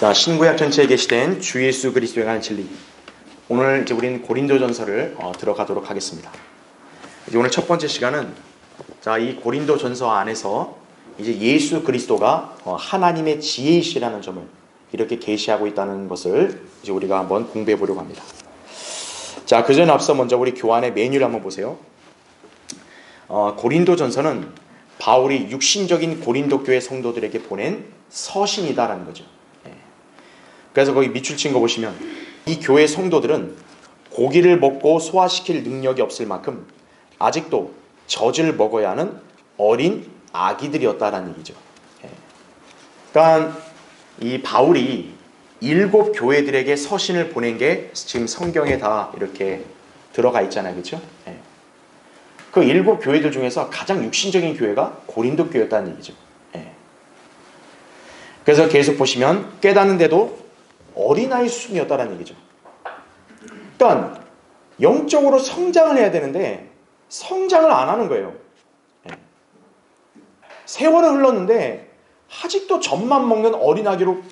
자, 신구약 전체에 게시된 주 예수 그리스도에 관한 진리. 오늘 이제 우리는 고린도전서를 들어가도록 하겠습니다. 이제 오늘 첫 번째 시간은 이 고린도전서 안에서 이제 예수 그리스도가 하나님의 지혜이시라는 점을 이렇게 계시하고 있다는 것을 이제 우리가 한번 공부해 보려고 합니다. 자, 그 전에 앞서 먼저 우리 교환의 메뉴를 한번 보세요. 고린도전서는 바울이 육신적인 고린도 교회 성도들에게 보낸 서신이다라는 거죠. 그래서 거기 밑줄 친 거 보시면 이 교회 성도들은 고기를 먹고 소화시킬 능력이 없을 만큼 아직도 젖을 먹어야 하는 어린 아기들이었다라는 얘기죠. 그러니까 이 바울이 7 교회들에게 서신을 보낸 게 지금 성경에 다 이렇게 들어가 있잖아요. 그렇죠? 그 7 교회들 중에서 가장 육신적인 교회가 고린도 교회였다는 얘기죠. 그래서 계속 보시면 깨닫는데도 어린아이 수준이었다는 얘기죠. 그러니까 영적으로 성장을 해야 되는데 성장을 안 하는 거예요. 세월이 흘렀는데 아직도 젖만 먹는 어린아기로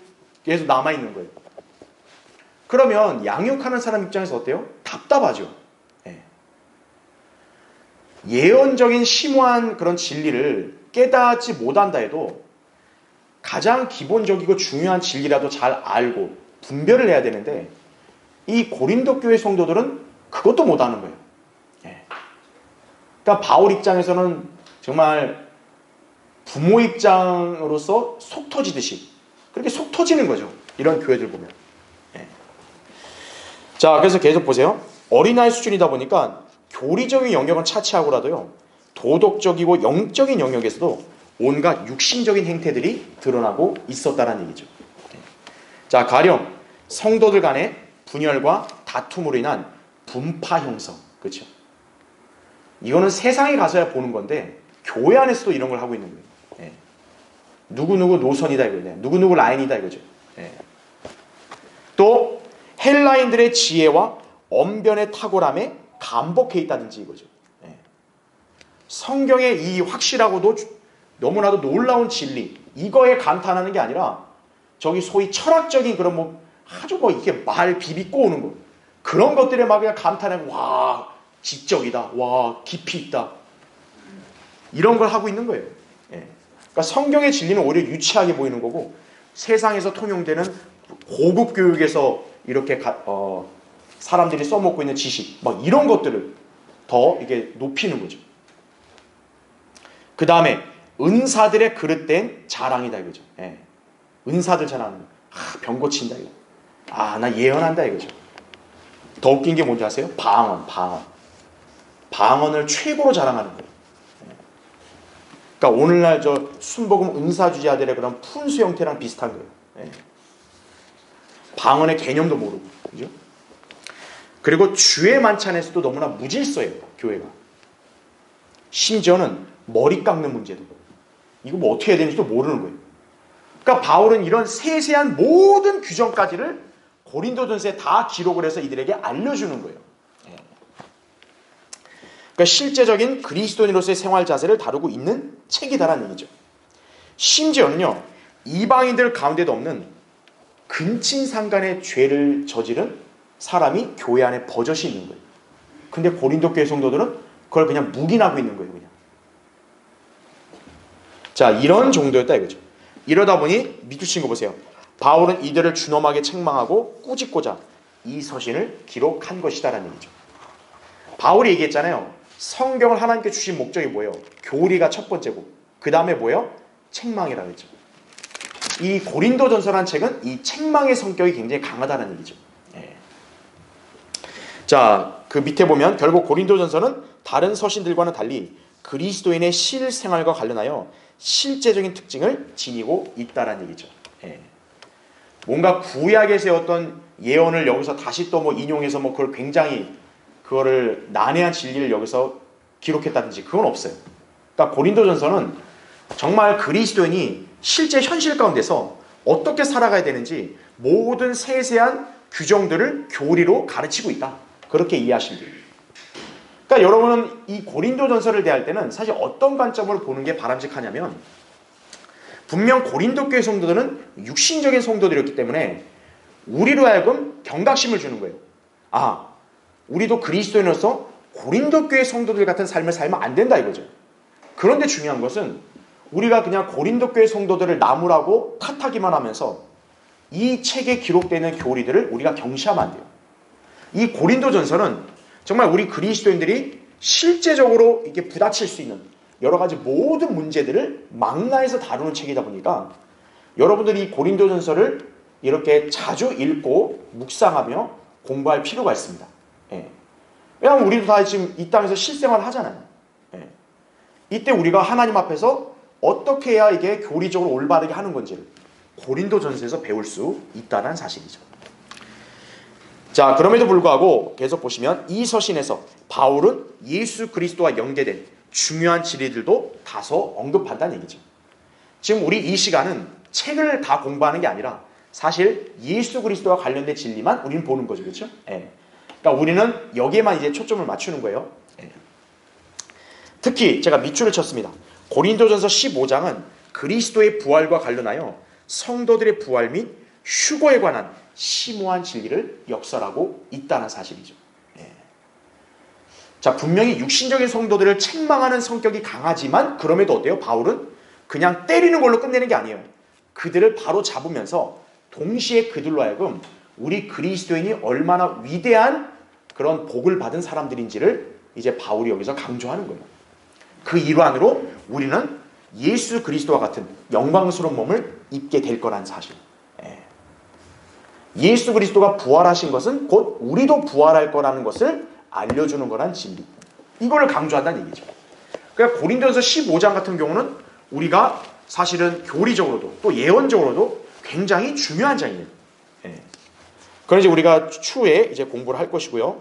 계속 남아있는 거예요. 그러면 양육하는 사람 입장에서 어때요? 답답하죠. 예언적인 심오한 그런 진리를 깨닫지 못한다 해도 가장 기본적이고 중요한 진리라도 잘 알고 분별을 해야 되는데 이 고린도 교회 성도들은 그것도 못하는 거예요. 그러니까 바울 입장에서는 정말 부모 입장으로서 속 터지듯이 그렇게 속 터지는 거죠. 이런 교회들 보면. 자, 그래서 계속 보세요. 어린아이 수준이다 보니까 교리적인 영역은 차치하고라도요, 도덕적이고 영적인 영역에서도 온갖 육신적인 행태들이 드러나고 있었다는 얘기죠. 자, 가령 성도들 간의 분열과 다툼으로 인한 분파 형성, 그렇죠? 이거는 세상에 가서야 보는 건데 교회 안에서도 이런 걸 하고 있는 거예요. 누구누구 노선이다 이거죠. 누구누구 라인이다 이거죠. 또 헬라인들의 지혜와 언변의 탁월함에 감복해 있다든지 이거죠. 성경의 이 확실하고도 너무나도 놀라운 진리, 이거에 감탄하는 게 아니라 저기 소위 철학적인 그런 아주 이렇게 말 비비꼬 오는 거, 그런 것들에 막 그냥 감탄하고 와 지적이다, 와 깊이 있다, 이런 걸 하고 있는 거예요. 그러니까 성경의 진리는 오히려 유치하게 보이는 거고 세상에서 통용되는 고급 교육에서 이렇게 사람들이 써먹고 있는 지식 이런 것들을 더 이게 높이는 거죠. 그 다음에 은사들의 그릇된 자랑이다 이거죠. 은사들 자랑하는 거. 병 고친다 이거. 나 예언한다 이거죠. 더 웃긴 게 뭔지 아세요? 방언을 최고로 자랑하는 거예요. 그러니까 오늘날 저 순복음 은사주의자들의 그런 푼수 형태랑 비슷한 거예요. 방언의 개념도 모르고, 그죠? 그리고 주의 만찬에서도 너무나 무질서해요, 교회가. 심지어는 머리 깎는 문제도. 이거 어떻게 해야 되는지도 모르는 거예요. 그러니까 바울은 이런 세세한 모든 규정까지를 고린도전서에 다 기록을 해서 이들에게 알려주는 거예요. 그러니까 실제적인 그리스도인으로서의 생활 자세를 다루고 있는 책이다라는 얘기죠. 심지어는요, 이방인들 가운데도 없는 근친상간의 죄를 저지른 사람이 교회 안에 버젓이 있는 거예요. 근데 고린도 교회 성도들은 그걸 그냥 묵인하고 있는 거예요. 그냥. 자, 이런 정도였다 이거죠. 이러다 보니 밑줄 친 거 보세요. 바울은 이들을 준엄하게 책망하고 꾸짖고자 이 서신을 기록한 것이다라는 얘기죠. 바울이 얘기했잖아요. 성경을 하나님께 주신 목적이 뭐예요? 교리가 첫 번째고 그 다음에 뭐예요? 책망이라고 했죠. 이 고린도전서라는 책은 이 책망의 성격이 굉장히 강하다는 얘기죠. 자, 그 밑에 보면 결국 고린도전서는 다른 서신들과는 달리 그리스도인의 실생활과 관련하여 실제적인 특징을 지니고 있다라는 얘기죠. 뭔가 구약에서의 어떤 예언을 여기서 다시 또 인용해서 그걸 굉장히 그거를 난해한 진리를 여기서 기록했다든지 그건 없어요. 그러니까 고린도전서는 정말 그리스도인이 실제 현실 가운데서 어떻게 살아가야 되는지 모든 세세한 규정들을 교리로 가르치고 있다. 그렇게 이해하시면 돼요. 그러니까 여러분은 이 고린도전서를 대할 때는 사실 어떤 관점으로 보는 게 바람직하냐면 분명 고린도 교회 성도들은 육신적인 성도들이었기 때문에 우리로 하여금 경각심을 주는 거예요. 아, 우리도 그리스도인으로서 고린도 교회 성도들 같은 삶을 살면 안 된다 이거죠. 그런데 중요한 것은 우리가 그냥 고린도 교회 성도들을 나무라고 탓하기만 하면서 이 책에 기록되는 교리들을 우리가 경시하면 안 돼요. 이 고린도전서는 정말 우리 그리스도인들이 실제적으로 이렇게 부딪힐 수 있는 여러 가지 모든 문제들을 망라해서 다루는 책이다 보니까 여러분들이 이 고린도전서를 이렇게 자주 읽고 묵상하며 공부할 필요가 있습니다. 예. 왜냐하면 우리도 다 지금 이 땅에서 실생활을 하잖아요. 예. 이때 우리가 하나님 앞에서 어떻게 해야 이게 교리적으로 올바르게 하는 건지를 고린도전서에서 배울 수 있다는 사실이죠. 자, 그럼에도 불구하고 계속 보시면 이 서신에서 바울은 예수 그리스도와 연계된 중요한 진리들도 다소 언급한다는 얘기죠. 지금 우리 이 시간은 책을 다 공부하는 게 아니라 사실 예수 그리스도와 관련된 진리만 우리는 보는 거죠. 그렇죠? 예. 그러니까 우리는 여기에만 이제 초점을 맞추는 거예요. 예. 특히 제가 밑줄을 쳤습니다. 고린도전서 15장은 그리스도의 부활과 관련하여 성도들의 부활 및 휴거에 관한 심오한 진리를 역설하고 있다는 사실이죠. 예. 자, 분명히 육신적인 성도들을 책망하는 성격이 강하지만 그럼에도 어때요? 바울은 그냥 때리는 걸로 끝내는 게 아니에요. 그들을 바로 잡으면서 동시에 그들로 하여금 우리 그리스도인이 얼마나 위대한 그런 복을 받은 사람들인지를 이제 바울이 여기서 강조하는 거예요. 그 일환으로 우리는 예수 그리스도와 같은 영광스러운 몸을 입게 될 거란 사실. 예수 그리스도가 부활하신 것은 곧 우리도 부활할 거라는 것을 알려주는 거란 진리. 이걸 강조한다는 얘기죠. 그러니까 고린도전서 15장 같은 경우는 우리가 사실은 교리적으로도 또 예언적으로도 굉장히 중요한 장이에요. 그럼 이제 우리가 추후에 이제 공부를 할 것이고요.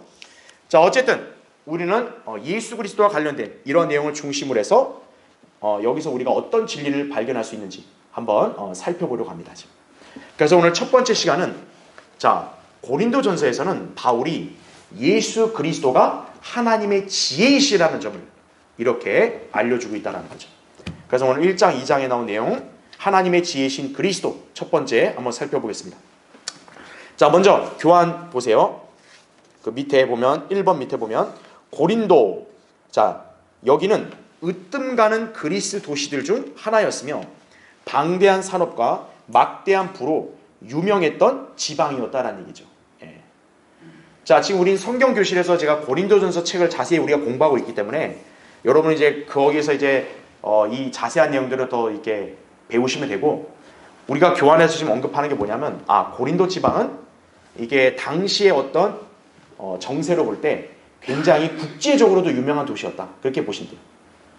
자, 어쨌든 우리는 예수 그리스도와 관련된 이런 내용을 중심으로 해서 여기서 우리가 어떤 진리를 발견할 수 있는지 한번 살펴보려고 합니다. 지금. 그래서 오늘 첫 번째 시간은 자, 고린도전서에서는 바울이 예수 그리스도가 하나님의 지혜이시라는 점을 이렇게 알려주고 있다는 거죠. 그래서 오늘 1장, 2장에 나온 내용 하나님의 지혜이신 그리스도 첫 번째 한번 살펴보겠습니다. 자, 먼저 교환 보세요. 그 밑에 보면 1번 밑에 보면 고린도. 자, 여기는 으뜸 가는 그리스 도시들 중 하나였으며 방대한 산업과 막대한 부로 유명했던 지방이었다라는 얘기죠. 예. 자, 지금 우린 성경 교실에서 제가 고린도전서 책을 자세히 우리가 공부하고 있기 때문에 여러분 이제 거기에서 이제 이 자세한 내용들을 더 이렇게 배우시면 되고, 우리가 교환해서 지금 언급하는 게 뭐냐면 고린도 지방은 이게 당시의 어떤 정세로 볼 때 굉장히 국제적으로도 유명한 도시였다. 그렇게 보시면 돼요.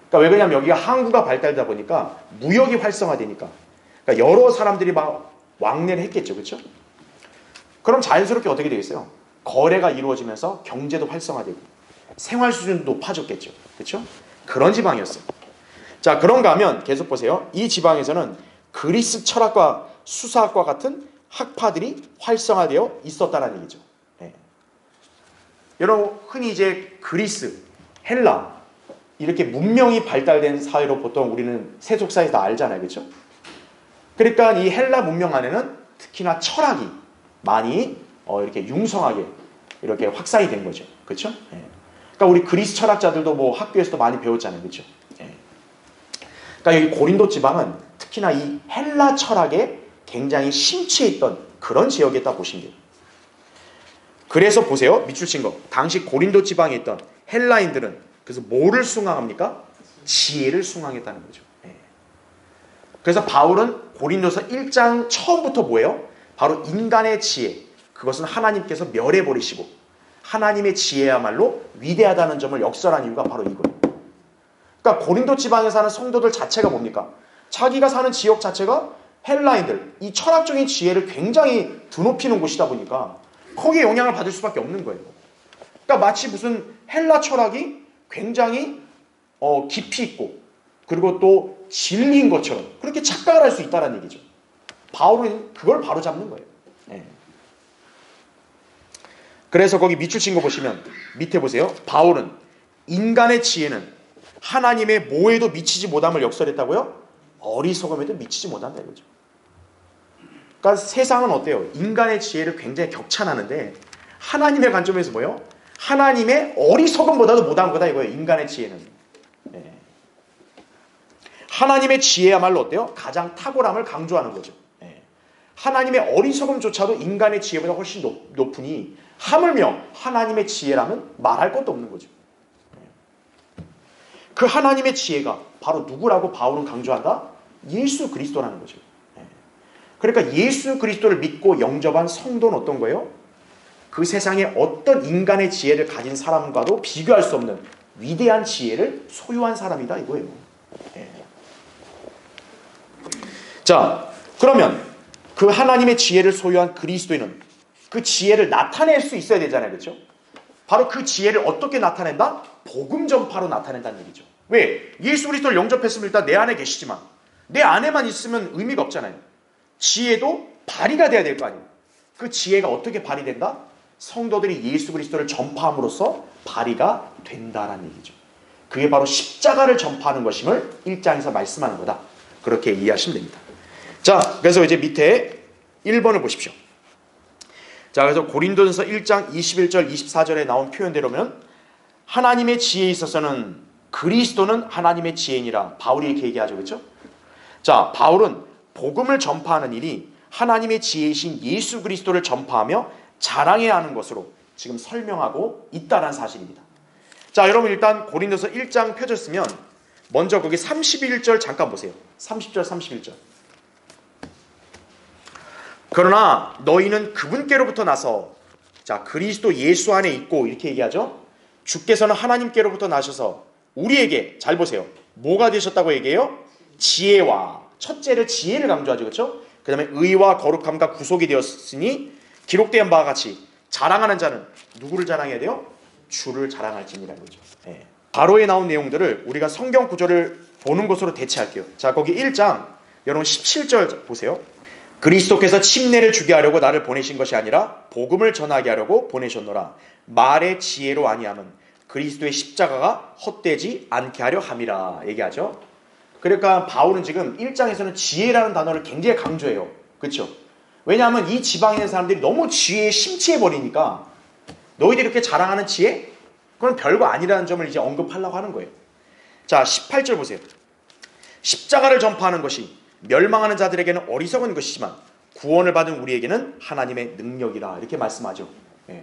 그러니까 왜 그러냐면 여기가 항구가 발달되다 보니까 무역이 활성화되니까 그러니까 여러 사람들이 막 왕래를 했겠죠. 그렇죠? 그럼 자연스럽게 어떻게 되겠어요? 거래가 이루어지면서 경제도 활성화되고 생활 수준도 높아졌겠죠. 그렇죠? 그런 지방이었어요. 자, 그런가 하면 계속 보세요. 이 지방에서는 그리스 철학과 수사학과 같은 학파들이 활성화되어 있었다는 얘기죠. 네. 여러분 흔히 이제 그리스, 헬라 이렇게 문명이 발달된 사회로 보통 우리는 세속사에서 다 알잖아요. 그렇죠? 그러니까 이 헬라 문명 안에는 특히나 철학이 많이 이렇게 융성하게 이렇게 확산이 된 거죠. 그렇죠? 네. 그러니까 우리 그리스 철학자들도 뭐 학교에서도 많이 배웠잖아요. 그렇죠? 네. 그러니까 여기 고린도 지방은 특히나 이 헬라 철학에 굉장히 심취했던 그런 지역이었다 보시면 돼요. 그래서 보세요. 밑줄 친 거. 당시 고린도 지방에 있던 헬라인들은 그래서 뭐를 숭앙합니까? 지혜를 숭앙했다는 거죠. 네. 그래서 바울은 고린도서 1장 처음부터 뭐예요? 바로 인간의 지혜. 그것은 하나님께서 멸해버리시고 하나님의 지혜야말로 위대하다는 점을 역설한 이유가 바로 이거예요. 그러니까 고린도 지방에 사는 성도들 자체가 뭡니까? 자기가 사는 지역 자체가 헬라인들, 이 철학적인 지혜를 굉장히 드높이는 곳이다 보니까 거기에 영향을 받을 수밖에 없는 거예요. 그러니까 마치 무슨 헬라 철학이 굉장히 깊이 있고 그리고 또 진리인 것처럼 그렇게 착각을 할 수 있다는 얘기죠. 바울은 그걸 바로 잡는 거예요. 네. 그래서 거기 밑줄 친 거 보시면 밑에 보세요. 바울은 인간의 지혜는 하나님의 모에도 미치지 못함을 역설했다고요? 어리석음에도 미치지 못한다 이거죠. 그러니까 세상은 어때요? 인간의 지혜를 굉장히 격찬하는데 하나님의 관점에서 뭐예요? 하나님의 어리석음보다도 못한 거다 이거예요. 인간의 지혜는. 네. 하나님의 지혜야말로 어때요? 가장 탁월함을 강조하는 거죠. 네. 하나님의 어리석음조차도 인간의 지혜보다 훨씬 높으니 하물며 하나님의 지혜라면 말할 것도 없는 거죠. 네. 그 하나님의 지혜가 바로 누구라고 바울은 강조한다? 예수 그리스도라는 거죠. 네. 그러니까 예수 그리스도를 믿고 영접한 성도는 어떤 거예요? 그 세상에 어떤 인간의 지혜를 가진 사람과도 비교할 수 없는 위대한 지혜를 소유한 사람이다 이거예요. 네. 자, 그러면 그 하나님의 지혜를 소유한 그리스도인은 그 지혜를 나타낼 수 있어야 되잖아요. 그렇죠? 바로 그 지혜를 어떻게 나타낸다? 복음 전파로 나타낸다는 얘기죠. 왜? 예수 그리스도를 영접했으면 일단 내 안에 계시지만 내 안에만 있으면 의미가 없잖아요. 지혜도 발휘가 돼야 될 거 아니에요. 그 지혜가 어떻게 발휘된다? 성도들이 예수 그리스도를 전파함으로써 발휘가 된다라는 얘기죠. 그게 바로 십자가를 전파하는 것임을 1장에서 말씀하는 거다. 그렇게 이해하시면 됩니다. 자, 그래서 이제 밑에 1번을 보십시오. 자, 그래서 고린도전서 1장 21절 24절에 나온 표현대로면 하나님의 지혜에 있어서는 그리스도는 하나님의 지혜니라. 바울이 이렇게 얘기하죠. 그렇죠? 자, 바울은 복음을 전파하는 일이 하나님의 지혜이신 예수 그리스도를 전파하며 자랑해야 하는 것으로 지금 설명하고 있다는 사실입니다. 자, 여러분 일단 고린도서 1장 펴졌으면 먼저 거기 31절 잠깐 보세요. 30절 31절. 그러나 너희는 그분께로부터 나서 자 그리스도 예수 안에 있고 이렇게 얘기하죠. 주께서는 하나님께로부터 나셔서 우리에게 잘 보세요. 뭐가 되셨다고 얘기해요? 지혜와 첫째를 지혜를 강조하죠. 그렇죠? 그 다음에 의와 거룩함과 구속이 되었으니 기록된 바와 같이 자랑하는 자는 누구를 자랑해야 돼요? 주를 자랑할지니라는 거죠. 네. 바로에 나온 내용들을 우리가 성경 구절을 보는 것으로 대체할게요. 자, 거기 1장 여러분 17절 보세요. 그리스도께서 침례를 주게 하려고 나를 보내신 것이 아니라 복음을 전하게 하려고 보내셨노라. 말의 지혜로 아니함은 그리스도의 십자가가 헛되지 않게 하려 함이라 얘기하죠. 그러니까 바울은 지금 1장에서는 지혜라는 단어를 굉장히 강조해요. 그렇죠? 왜냐하면 이 지방에 있는 사람들이 너무 지혜에 심취해버리니까 너희들이 이렇게 자랑하는 지혜? 그건 별거 아니라는 점을 이제 언급하려고 하는 거예요. 자, 18절 보세요. 십자가를 전파하는 것이 멸망하는 자들에게는 어리석은 것이지만 구원을 받은 우리에게는 하나님의 능력이라 이렇게 말씀하죠. 예.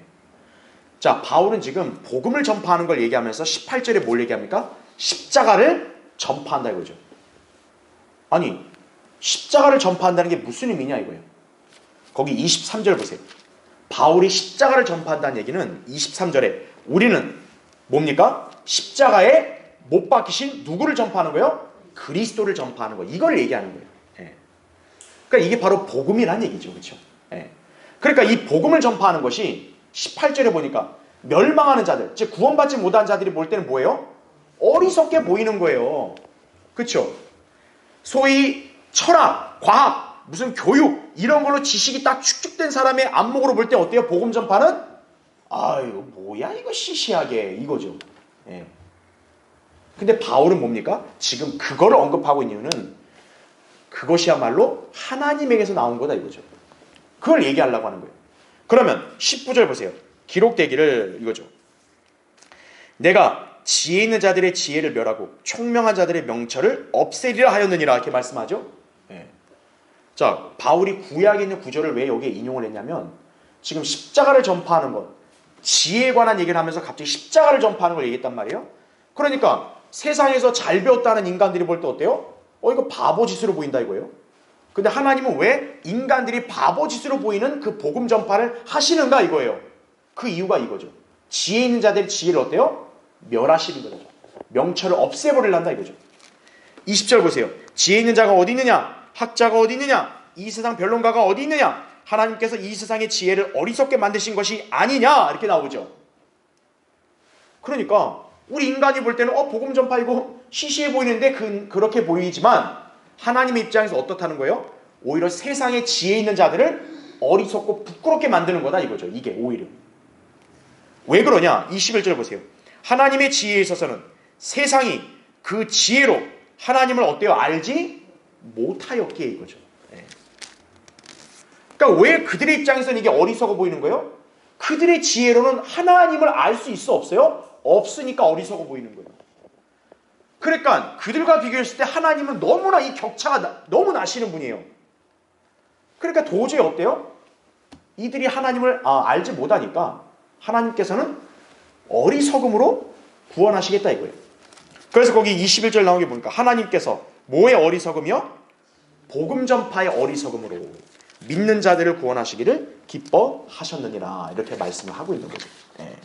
자, 바울은 지금 복음을 전파하는 걸 얘기하면서 18절에 뭘 얘기합니까? 십자가를 전파한다 이거죠. 아니, 십자가를 전파한다는 게 무슨 의미냐 이거예요. 거기 23절 보세요. 바울이 십자가를 전파한다는 얘기는 23절에 우리는 뭡니까? 십자가에 못 박히신 누구를 전파하는 거예요? 그리스도를 전파하는 거. 이걸 얘기하는 거예요. 예. 그러니까 이게 바로 복음이라는 얘기죠. 그렇죠? 예. 그러니까 이 복음을 전파하는 것이 18절에 보니까 멸망하는 자들, 즉 구원받지 못한 자들이 볼 때는 뭐예요? 어리석게 보이는 거예요. 그렇죠? 소위 철학, 과학, 무슨 교육 이런 걸로 지식이 딱 축적된 사람의 안목으로 볼 때 어때요? 복음 전파는 아유 뭐야 이거 시시하게 이거죠. 예. 근데 바울은 뭡니까? 지금 그거를 언급하고 있는 이유는 그것이야말로 하나님에게서 나온 거다 이거죠. 그걸 얘기하려고 하는 거예요. 그러면 19절 보세요. 기록되기를 이거죠. 내가 지혜 있는 자들의 지혜를 멸하고 총명한 자들의 명철을 없애리라 하였느니라 이렇게 말씀하죠. 예. 자, 바울이 구약에 있는 구절을 왜 여기에 인용을 했냐면 지금 십자가를 전파하는 것, 지혜에 관한 얘기를 하면서 갑자기 십자가를 전파하는 걸 얘기했단 말이에요. 그러니까 세상에서 잘 배웠다는 인간들이 볼 때 어때요? 이거 바보짓으로 보인다 이거예요. 근데 하나님은 왜 인간들이 바보짓으로 보이는 그 복음 전파를 하시는가 이거예요. 그 이유가 이거죠. 지혜 있는 자들의 지혜를 어때요? 멸하시는 거죠. 명철을 없애버리란다 이거죠. 20절 보세요. 지혜 있는 자가 어디 있느냐? 학자가 어디 있느냐? 이 세상 변론가가 어디 있느냐? 하나님께서 이 세상의 지혜를 어리석게 만드신 것이 아니냐? 이렇게 나오죠. 그러니까 우리 인간이 볼 때는 복음 전파 이거 시시해 보이는데 그렇게 보이지만 하나님의 입장에서 어떻다는 거예요? 오히려 세상에 지혜 있는 자들을 어리석고 부끄럽게 만드는 거다 이거죠. 이게 오히려. 왜 그러냐? 21절 보세요. 하나님의 지혜에 있어서는 세상이 그 지혜로 하나님을 어때요? 알지 못하였기에 이거죠. 예. 그러니까 왜 그들의 입장에서는 이게 어리석어 보이는 거예요? 그들의 지혜로는 하나님을 알 수 있어 없어요? 없으니까 어리석어 보이는 거예요. 그러니까 그들과 비교했을 때 하나님은 너무나 이 격차가 너무 나시는 분이에요. 그러니까 도저히 어때요? 이들이 하나님을 알지 못하니까 하나님께서는 어리석음으로 구원하시겠다 이거예요. 그래서 거기 21절 나온 게 뭡니까? 하나님께서 뭐의 어리석음이요? 복음 전파의 어리석음으로 믿는 자들을 구원하시기를 기뻐하셨느니라 이렇게 말씀을 하고 있는 거죠. 예.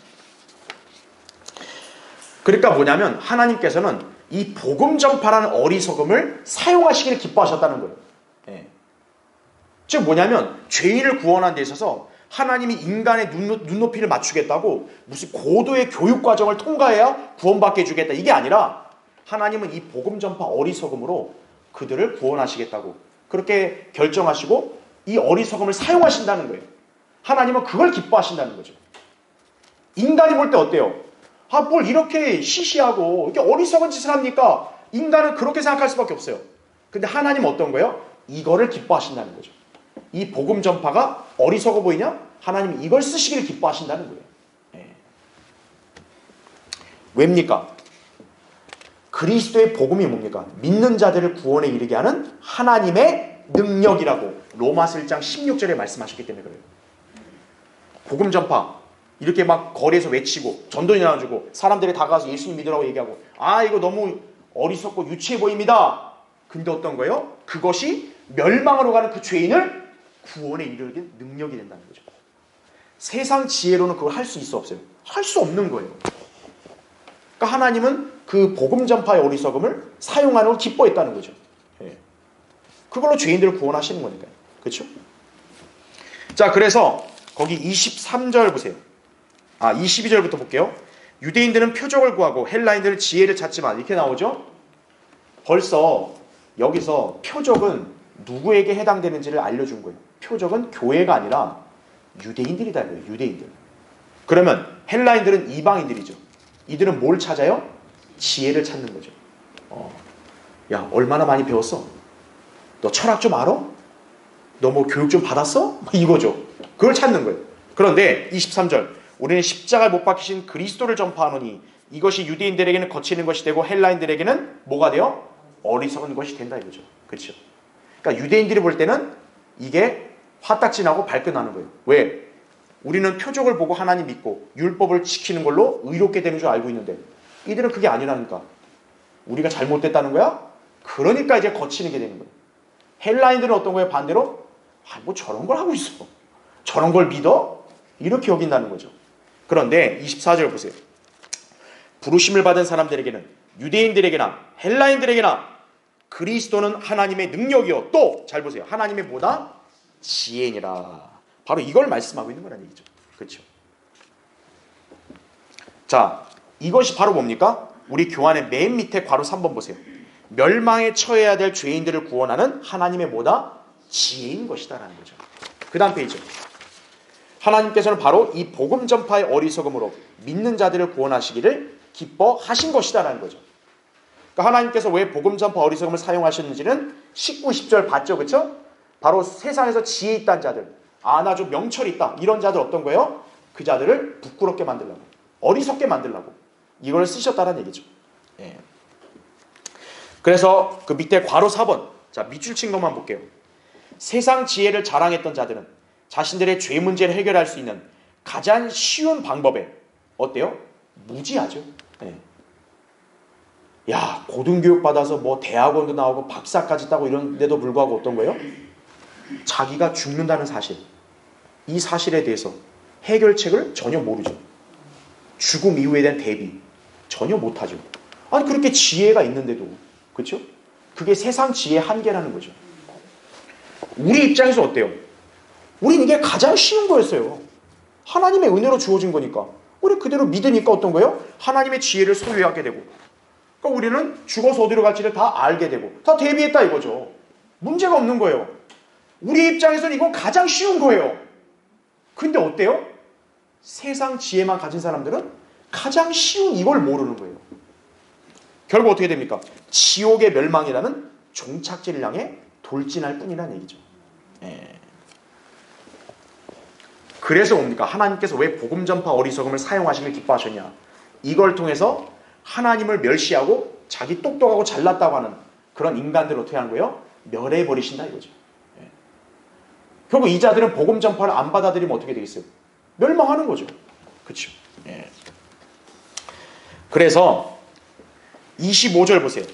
그러니까 뭐냐면 하나님께서는 이 복음 전파라는 어리석음을 사용하시기를 기뻐하셨다는 거예요. 예. 즉 뭐냐면 죄인을 구원하는 데 있어서 하나님이 인간의 눈높이를 맞추겠다고 무슨 고도의 교육 과정을 통과해야 구원받게 해주겠다 이게 아니라 하나님은 이 복음 전파 어리석음으로 그들을 구원하시겠다고 그렇게 결정하시고 이 어리석음을 사용하신다는 거예요. 하나님은 그걸 기뻐하신다는 거죠. 인간이 볼 때 어때요? 뭘 이렇게 시시하고 이렇게 어리석은 짓을 합니까? 인간은 그렇게 생각할 수밖에 없어요. 근데 하나님은 어떤 거예요? 이거를 기뻐하신다는 거죠. 이 복음 전파가 어리석어 보이냐? 하나님이 이걸 쓰시기를 기뻐하신다는 거예요. 예. 왜입니까? 그리스도의 복음이 뭡니까? 믿는 자들을 구원에 이르게 하는 하나님의 능력이라고 로마서 1장 16절에 말씀하셨기 때문에 그래요. 복음 전파 이렇게 막 거리에서 외치고 전도지 나눠주고 사람들이 다가와서 예수님 믿으라고 얘기하고 이거 너무 어리석고 유치해 보입니다. 근데 어떤 거예요? 그것이 멸망으로 가는 그 죄인을 구원에 이르게 능력이 된다는 거죠. 세상 지혜로는 그걸 할 수 있어 없어요? 할 수 없는 거예요. 그러니까 하나님은 그 복음 전파의 어리석음을 사용하는 걸 기뻐했다는 거죠. 예. 그걸로 죄인들을 구원하시는 거니까요. 그렇죠? 자, 그래서 거기 23절 보세요. 22절부터 볼게요. 유대인들은 표적을 구하고 헬라인들은 지혜를 찾지만 이렇게 나오죠. 벌써 여기서 표적은 누구에게 해당되는지를 알려준 거예요. 표적은 교회가 아니라 유대인들이다. 유대인들. 그러면 헬라인들은 이방인들이죠. 이들은 뭘 찾아요? 지혜를 찾는 거죠. 야, 얼마나 많이 배웠어? 너 철학 좀 알아? 너 뭐 교육 좀 받았어? 이거죠. 그걸 찾는 거예요. 그런데 23절 우리는 십자가에 못 박히신 그리스도를 전파하노니 이것이 유대인들에게는 거치는 것이 되고 헬라인들에게는 뭐가 돼요? 어리석은 것이 된다 이거죠. 그렇죠? 그러니까 유대인들이 볼 때는 이게 화딱지 나고 발끈하는 거예요. 왜? 우리는 표적을 보고 하나님 믿고 율법을 지키는 걸로 의롭게 되는 줄 알고 있는데 이들은 그게 아니라니까. 우리가 잘못됐다는 거야? 그러니까 이제 거치는 게 되는 거예요. 헬라인들은 어떤 거예요? 반대로 뭐 저런 걸 하고 있어. 저런 걸 믿어? 이렇게 여긴다는 거죠. 그런데 24절 보세요. 부르심을 받은 사람들에게는 유대인들에게나 헬라인들에게나 그리스도는 하나님의 능력이요. 또 잘 보세요. 하나님의 뭐다? 지혜니라. 바로 이걸 말씀하고 있는 거라는 얘기죠. 그렇죠? 자, 이것이 바로 뭡니까? 우리 교환의 맨 밑에 괄호 3번 보세요. 멸망에 처해야 될 죄인들을 구원하는 하나님의 뭐다? 지혜인 것이다라는 거죠. 그 다음 페이지. 하나님께서는 바로 이 복음 전파의 어리석음으로 믿는 자들을 구원하시기를 기뻐하신 것이다라는 거죠. 그러니까 하나님께서 왜 복음 전파 어리석음을 사용하셨는지는 19, 20절 봤죠, 그렇죠? 바로 세상에서 지혜 있다는 자들, 나 좀 명철 있다 이런 자들 어떤 거예요? 그 자들을 부끄럽게 만들려고, 어리석게 만들려고 이걸 쓰셨다는 얘기죠. 예. 그래서 그 밑에 괄호 4번, 자 밑줄 친 것만 볼게요. 세상 지혜를 자랑했던 자들은 자신들의 죄 문제를 해결할 수 있는 가장 쉬운 방법에 어때요? 무지하죠. 예. 야, 고등교육 받아서 뭐 대학원도 나오고 박사까지 따고 이런데도 불구하고 어떤 거예요? 자기가 죽는다는 사실, 이 사실에 대해서 해결책을 전혀 모르죠. 죽음 이후에 대한 대비 전혀 못하죠. 아니 그렇게 지혜가 있는데도, 그렇죠? 그게 세상 지혜의 한계라는 거죠. 우리 입장에서 어때요? 우린 이게 가장 쉬운 거였어요. 하나님의 은혜로 주어진 거니까 우리 그대로 믿으니까 어떤 거예요? 하나님의 지혜를 소유하게 되고, 그러니까 우리는 죽어서 어디로 갈지를 다 알게 되고 다 대비했다 이거죠. 문제가 없는 거예요. 우리 입장에서는 이건 가장 쉬운 거예요. 근데 어때요? 세상 지혜만 가진 사람들은 가장 쉬운 이걸 모르는 거예요. 결국 어떻게 됩니까? 지옥의 멸망이라는 종착지를 향해 돌진할 뿐이라는 얘기죠. 예. 그래서 뭡니까? 하나님께서 왜 복음 전파 어리석음을 사용하시길 기뻐하셨냐? 이걸 통해서 하나님을 멸시하고 자기 똑똑하고 잘났다고 하는 그런 인간들을 어떻게 하는 거예요? 멸해버리신다 이거죠. 예. 결국 이 자들은 복음 전파를 안 받아들이면 어떻게 되겠어요? 멸망하는 거죠. 그렇죠. 예. 그래서 25절 보세요.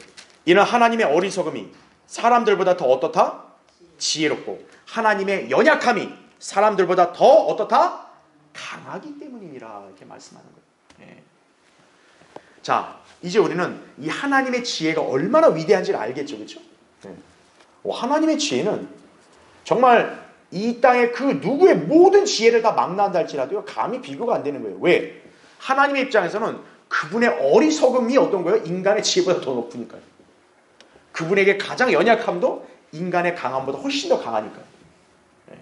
이는 하나님의 어리석음이 사람들보다 더 어떻다? 지혜롭고 하나님의 연약함이 사람들보다 더 어떻다? 강하기 때문이니라 이렇게 말씀하는 거예요. 예. 자, 이제 우리는 이 하나님의 지혜가 얼마나 위대한지를 알겠죠, 그렇죠? 예. 하나님의 지혜는 정말 이 땅의 그 누구의 모든 지혜를 다 망라한다 할지라도요 감히 비교가 안 되는 거예요. 왜? 하나님의 입장에서는 그분의 어리석음이 어떤 거예요? 인간의 지혜보다 더 높으니까요. 그분에게 가장 연약함도 인간의 강함보다 훨씬 더 강하니까요. 예.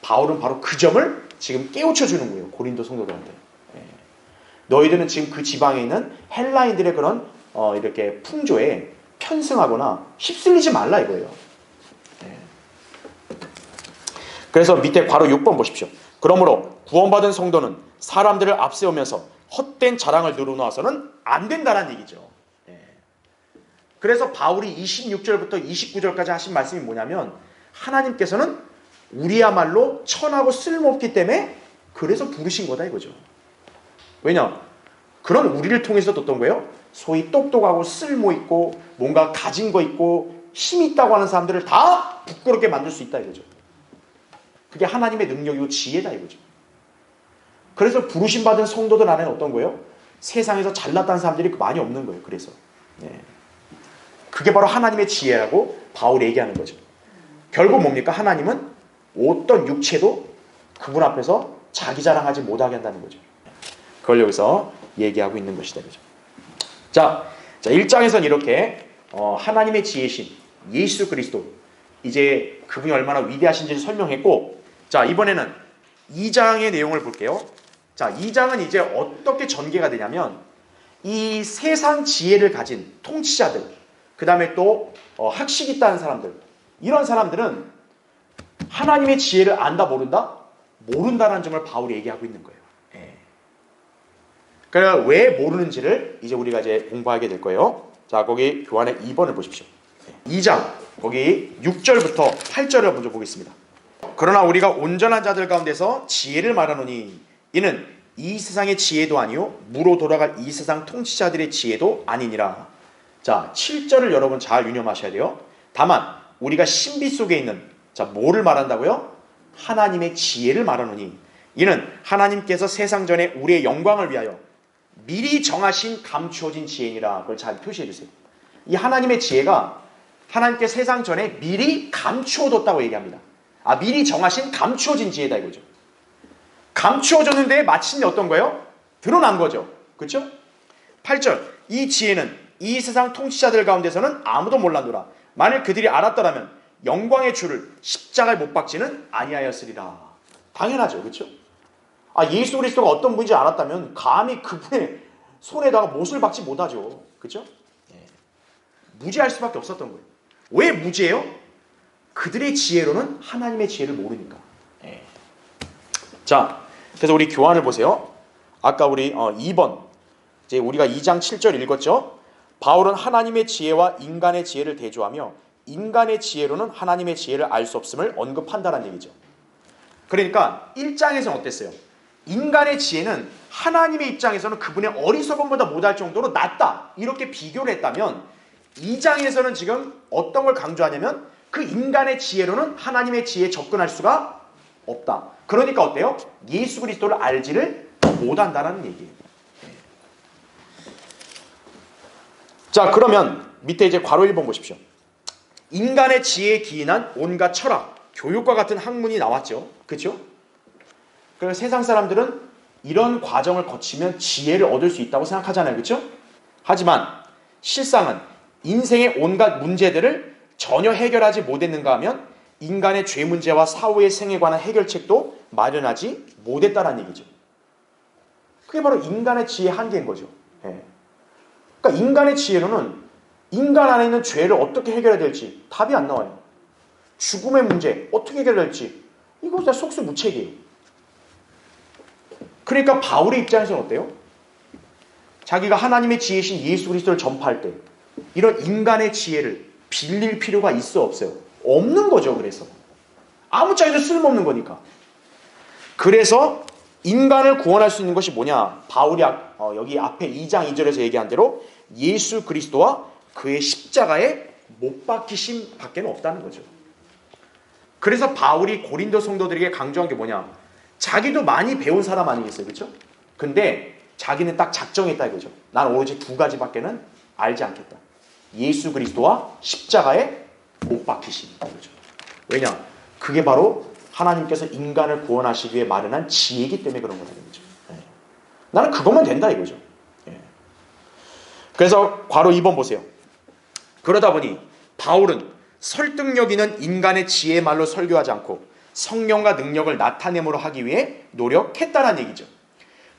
바울은 바로 그 점을 지금 깨우쳐 주는 거예요. 고린도 성도들한테. 예. 너희들은 지금 그 지방에 있는 헬라인들의 그런 이렇게 풍조에 편승하거나 휩쓸리지 말라 이거예요. 예. 그래서 밑에 괄호 6번 보십시오. 그러므로 구원받은 성도는 사람들을 앞세우면서 헛된 자랑을 늘어놓아서는 안 된다는 얘기죠. 예. 그래서 바울이 26절부터 29절까지 하신 말씀이 뭐냐면 하나님께서는 우리야말로 천하고 쓸모없기 때문에 그래서 부르신 거다 이거죠. 왜냐? 그런 우리를 통해서 어떤 거예요? 소위 똑똑하고 쓸모있고 뭔가 가진 거 있고 힘이 있다고 하는 사람들을 다 부끄럽게 만들 수 있다 이거죠. 그게 하나님의 능력이고 지혜다 이거죠. 그래서 부르심 받은 성도들 안에는 어떤 거예요? 세상에서 잘났다는 사람들이 많이 없는 거예요. 그래서 그게 바로 하나님의 지혜라고 바울이 얘기하는 거죠. 결국 뭡니까? 하나님은 어떤 육체도 그분 앞에서 자기 자랑하지 못하게 한다는 거죠. 그걸 여기서 얘기하고 있는 것이다. 그죠? 자 1장에서는 이렇게 하나님의 지혜신 예수 그리스도 이제 그분이 얼마나 위대하신지를 설명했고, 자 이번에는 2장의 내용을 볼게요. 자 2장은 이제 어떻게 전개가 되냐면 이 세상 지혜를 가진 통치자들, 그 다음에 또 학식 있다는 사람들, 이런 사람들은 하나님의 지혜를 안다 모른다? 모른다는 점을 바울이 얘기하고 있는 거예요. 그래서 왜 모르는지를 이제 우리가 이제 공부하게 될 거예요. 자 거기 교환의 2번을 보십시오. 2장 거기 6절부터 8절을 먼저 보겠습니다. 그러나 우리가 온전한 자들 가운데서 지혜를 말하노니 이는 이 세상의 지혜도 아니요 무로 돌아갈 이 세상 통치자들의 지혜도 아니니라. 자 7절을 여러분 잘 유념하셔야 돼요. 다만 우리가 신비 속에 있는, 자 뭐를 말한다고요? 하나님의 지혜를 말하노니 이는 하나님께서 세상 전에 우리의 영광을 위하여 미리 정하신 감추어진 지혜니라. 그걸 잘 표시해 주세요. 이 하나님의 지혜가 하나님께 세상 전에 미리 감추어뒀다고 얘기합니다. 미리 정하신 감추어진 지혜다 이거죠. 감추어졌는데 마침내 어떤 거예요? 드러난 거죠. 그렇죠? 8절 이 지혜는 이 세상 통치자들 가운데서는 아무도 몰랐노라. 만일 그들이 알았더라면 영광의 주를 십자가에 못 박지는 아니하였으리라. 당연하죠. 그렇죠? 예수 그리스도가 어떤 분인지 알았다면 감히 그분의 손에다가 못을 박지 못하죠. 그렇죠? 무지할 수밖에 없었던 거예요. 왜 무지해요? 그들의 지혜로는 하나님의 지혜를 모르니까. 자, 그래서 우리 교환을 보세요. 아까 우리 2번 이제 우리가 2장 7절 읽었죠. 바울은 하나님의 지혜와 인간의 지혜를 대조하며 인간의 지혜로는 하나님의 지혜를 알 수 없음을 언급한다는 얘기죠. 그러니까 1장에서는 어땠어요? 인간의 지혜는 하나님의 입장에서는 그분의 어리석음보다 못할 정도로 낮다, 이렇게 비교를 했다면 2장에서는 지금 어떤 걸 강조하냐면 그 인간의 지혜로는 하나님의 지혜에 접근할 수가 없다. 그러니까 어때요? 예수 그리스도를 알지를 못한다는 얘기예요. 자 그러면 밑에 이제 괄호 1번 보십시오. 인간의 지혜에 기인한 온갖 철학, 교육과 같은 학문이 나왔죠. 그렇죠? 그래서 세상 사람들은 이런 과정을 거치면 지혜를 얻을 수 있다고 생각하잖아요. 그렇죠? 하지만 실상은 인생의 온갖 문제들을 전혀 해결하지 못했는가 하면 인간의 죄 문제와 사후의 생에 관한 해결책도 마련하지 못했다는 얘기죠. 그게 바로 인간의 지혜의 한계인 거죠. 그러니까 인간의 지혜로는 인간 안에 있는 죄를 어떻게 해결해야 될지 답이 안 나와요. 죽음의 문제 어떻게 해결해야 될지 이거 진짜 속수무책이에요. 그러니까 바울의 입장에서는 어때요? 자기가 하나님의 지혜이신 예수 그리스도를 전파할 때 이런 인간의 지혜를 빌릴 필요가 있어 없어요? 없는 거죠. 그래서 아무짝에도 쓸모없는 거니까. 그래서 인간을 구원할 수 있는 것이 뭐냐? 바울이 여기 앞에 2장 2절에서 얘기한 대로 예수 그리스도와 그의 십자가에 못 박히심 밖에 없다는 거죠. 그래서 바울이 고린도 성도들에게 강조한 게 뭐냐? 자기도 많이 배운 사람 아니겠어요? 그렇죠? 근데 자기는 딱 작정했다 이거죠. 난 오로지 두 가지밖에는 알지 않겠다. 예수 그리스도와 십자가에 못 박히심 이거죠. 왜냐? 그게 바로 하나님께서 인간을 구원하시기 위해 마련한 지혜이기 때문에 그런 거라는 거죠. 나는 그것만 된다 이거죠. 그래서 괄호 2번 보세요. 그러다 보니 바울은 설득력 있는 인간의 지혜의 말로 설교하지 않고 성령과 능력을 나타내므로 하기 위해 노력했다는 얘기죠.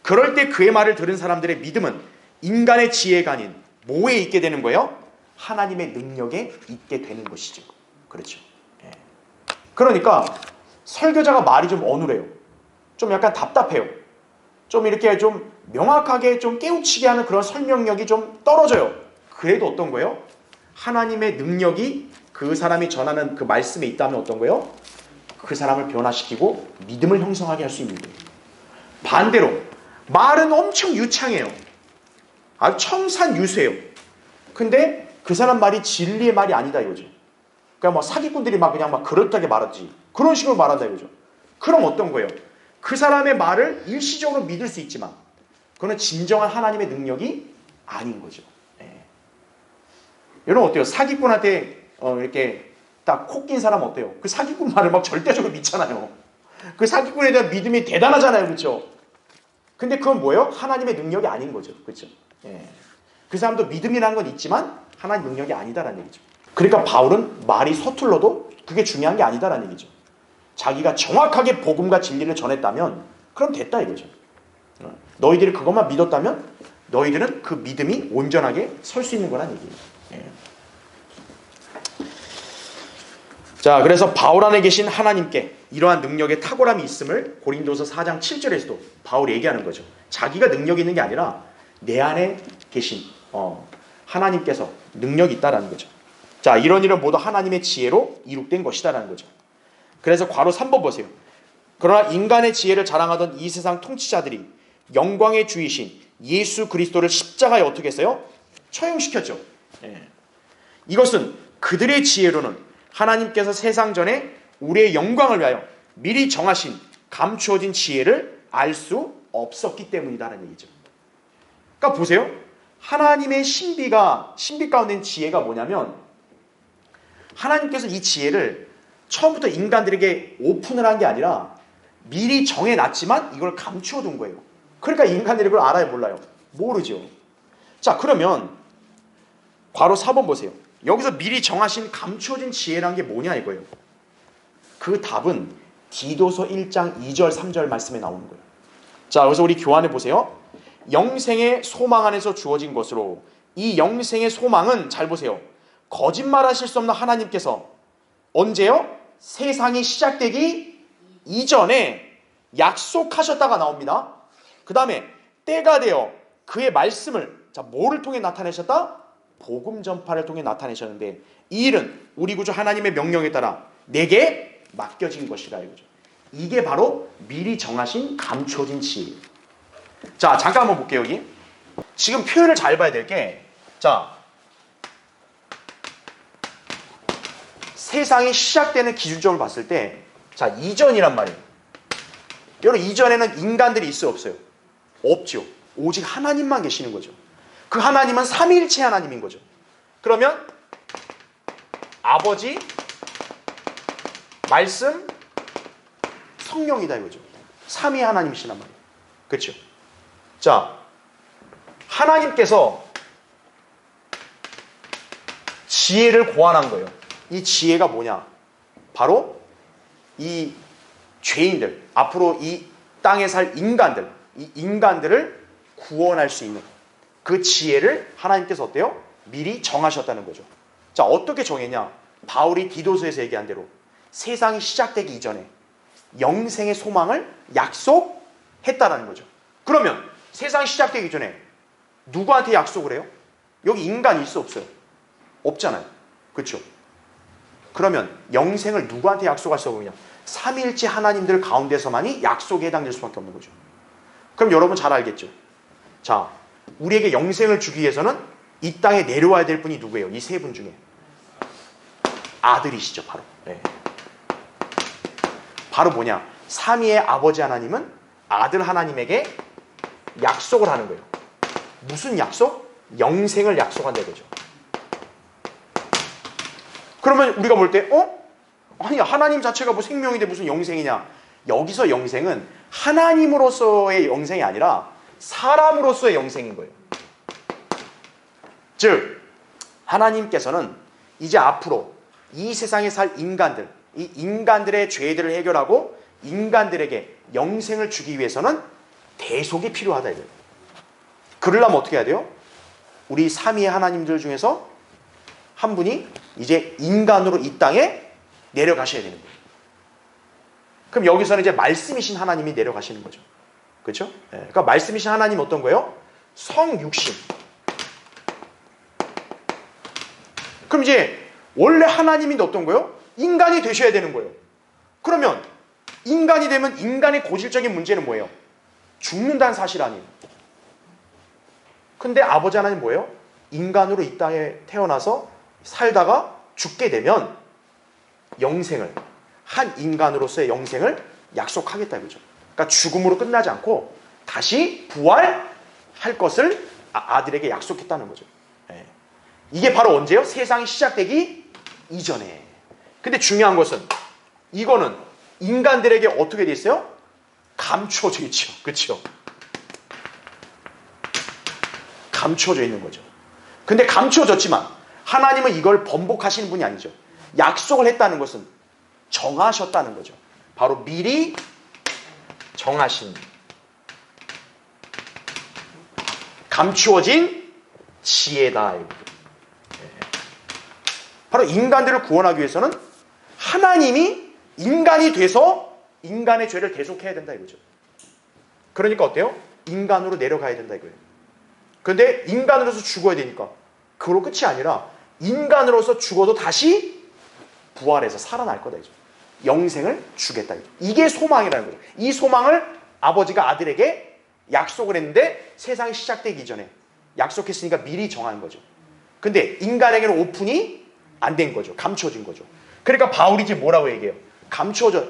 그럴 때 그의 말을 들은 사람들의 믿음은 인간의 지혜가 아닌 뭐에 있게 되는 거예요? 하나님의 능력에 있게 되는 것이죠. 그렇죠. 그러니까 설교자가 말이 좀 어눌해요. 좀 약간 답답해요. 좀 이렇게 좀 명확하게 좀 깨우치게 하는 그런 설명력이 좀 떨어져요. 그래도 어떤 거예요? 하나님의 능력이 그 사람이 전하는 그 말씀에 있다면 어떤 거예요? 그 사람을 변화시키고 믿음을 형성하게 할 수 있는 거예요. 반대로 말은 엄청 유창해요. 아주 청산유수해요. 근데 그 사람 말이 진리의 말이 아니다 이거죠. 그러니까 뭐 사기꾼들이 막 그냥 막 그럴듯하게 말하지. 그런 식으로 말한다 이거죠. 그럼 어떤 거예요? 그 사람의 말을 일시적으로 믿을 수 있지만 그거는 진정한 하나님의 능력이 아닌 거죠. 여러분 어때요? 사기꾼한테 이렇게 딱 코 낀 사람 어때요? 그 사기꾼 말을 막 절대적으로 믿잖아요. 그 사기꾼에 대한 믿음이 대단하잖아요. 그렇죠? 근데 그건 뭐예요? 하나님의 능력이 아닌 거죠. 그렇죠? 그 사람도 믿음이라는 건 있지만 하나님 능력이 아니다라는 얘기죠. 그러니까 바울은 말이 서툴러도 그게 중요한 게 아니다라는 얘기죠. 자기가 정확하게 복음과 진리를 전했다면 그럼 됐다 이거죠. 너희들이 그것만 믿었다면 너희들은 그 믿음이 온전하게 설 수 있는 거란 얘기예요. 자, 그래서 바울 안에 계신 하나님께 이러한 능력의 탁월함이 있음을 고린도서 4장 7절에서도 바울이 얘기하는 거죠. 자기가 능력이 있는 게 아니라 내 안에 계신 하나님께서 능력이 있다라는 거죠. 자, 이런 일은 모두 하나님의 지혜로 이룩된 것이다라는 거죠. 그래서 괄호 3번 보세요. 그러나 인간의 지혜를 자랑하던 이 세상 통치자들이 영광의 주이신 예수 그리스도를 십자가에 어떻게 했어요? 처형시켰죠. 이것은 그들의 지혜로는 하나님께서 세상 전에 우리의 영광을 위하여 미리 정하신 감추어진 지혜를 알 수 없었기 때문이다라는 얘기죠. 그러니까 보세요. 하나님의 신비 가운데 있는 지혜가 뭐냐면 하나님께서 이 지혜를 처음부터 인간들에게 오픈을 한 게 아니라 미리 정해놨지만 이걸 감추어둔 거예요. 그러니까 인간들이 그걸 알아요 몰라요? 모르죠. 자, 그러면 괄호 4번 보세요. 여기서 미리 정하신 감추어진 지혜란 게 뭐냐 이거예요. 그 답은 디도서 1장 2절 3절 말씀에 나오는 거예요. 자, 여기서 우리 교환해 보세요. 영생의 소망 안에서 주어진 것으로 이 영생의 소망은 잘 보세요. 거짓말하실 수 없는 하나님께서 언제요? 세상이 시작되기 이전에 약속하셨다가 나옵니다. 그 다음에 때가 되어 그의 말씀을 뭐를 통해 나타내셨다? 복음 전파를 통해 나타내셨는데 이 일은 우리 구주 하나님의 명령에 따라 내게 맡겨진 것이라 이거죠. 이게 바로 미리 정하신 감춰진 지혜. 자, 잠깐 한번 볼게요. 여기 지금 표현을 잘 봐야 될 게, 자, 세상이 시작되는 기준점을 봤을 때, 자, 이전이란 말이에요. 여러분, 이전에는 인간들이 있어요, 없어요? 없죠. 오직 하나님만 계시는 거죠. 그 하나님은 삼위일체 하나님인 거죠. 그러면 아버지, 말씀, 성령이다 이거죠. 삼위 하나님이시란 말이에요. 그렇죠? 자, 하나님께서 지혜를 고안한 거예요. 이 지혜가 뭐냐? 바로 이 죄인들, 앞으로 이 땅에 살 인간들, 이 인간들을 구원할 수 있는 그 지혜를 하나님께서 어때요? 미리 정하셨다는 거죠. 자, 어떻게 정했냐? 바울이 디도서에서 얘기한 대로 세상이 시작되기 이전에 영생의 소망을 약속했다라는 거죠. 그러면 세상이 시작되기 전에 누구한테 약속을 해요? 여기 인간이 있어 없어요? 없잖아요. 그렇죠? 그러면 영생을 누구한테 약속할 수 없느냐? 삼위일체 하나님들 가운데서만이 약속에 해당될 수밖에 없는 거죠. 그럼 여러분 잘 알겠죠? 자, 우리에게 영생을 주기 위해서는 이 땅에 내려와야 될 분이 누구예요? 이 세 분 중에 아들이시죠. 바로. 네. 바로 뭐냐? 삼위의 아버지 하나님은 아들 하나님에게 약속을 하는 거예요. 무슨 약속? 영생을 약속한다 이거죠. 그러면 우리가 볼 때 아니 하나님 자체가 뭐 생명인데 무슨 영생이냐? 여기서 영생은 하나님으로서의 영생이 아니라 사람으로서의 영생인 거예요. 즉 하나님께서는 이제 앞으로 이 세상에 살 인간들, 이 인간들의 죄들을 해결하고 인간들에게 영생을 주기 위해서는 대속이 필요하다 이거예요. 그러려면 어떻게 해야 돼요? 우리 삼위의 하나님들 중에서 한 분이 이제 인간으로 이 땅에 내려가셔야 되는 거예요. 그럼 여기서는 이제 말씀이신 하나님이 내려가시는 거죠. 그렇죠? 네. 그러니까 말씀이신 하나님 어떤 거예요? 성육신. 그럼 이제 원래 하나님인데 어떤 거예요? 인간이 되셔야 되는 거예요. 그러면 인간이 되면 인간의 고질적인 문제는 뭐예요? 죽는다는 사실 아니에요. 근데 아버지 하나님 뭐예요? 인간으로 이 땅에 태어나서 살다가 죽게 되면 영생을, 한 인간으로서의 영생을 약속하겠다 이거죠. 그러니까 죽음으로 끝나지 않고 다시 부활할 것을 아들에게 약속했다는 거죠. 네. 이게 바로 언제요? 세상이 시작되기 이전에. 근데 중요한 것은 이거는 인간들에게 어떻게 돼 있어요? 감춰져 있죠. 그렇죠? 감춰져 있는 거죠. 근데 감춰졌지만 하나님은 이걸 번복하시는 분이 아니죠. 약속을 했다는 것은 정하셨다는 거죠. 바로 미리 정하신, 감추어진 지혜다. 바로 인간들을 구원하기 위해서는 하나님이 인간이 돼서 인간의 죄를 대속해야 된다 이거죠. 그러니까 어때요? 인간으로 내려가야 된다 이거예요. 그런데 인간으로서 죽어야 되니까 그걸로 끝이 아니라 인간으로서 죽어도 다시 부활해서 살아날 거다 이죠. 영생을 주겠다 이죠. 이게 소망이라는 거죠. 이 소망을 아버지가 아들에게 약속을 했는데 세상이 시작되기 전에 약속했으니까 미리 정한 거죠. 근데 인간에게는 오픈이 안 된 거죠. 감춰진 거죠. 그러니까 바울이 지금 뭐라고 얘기해요? 감춰져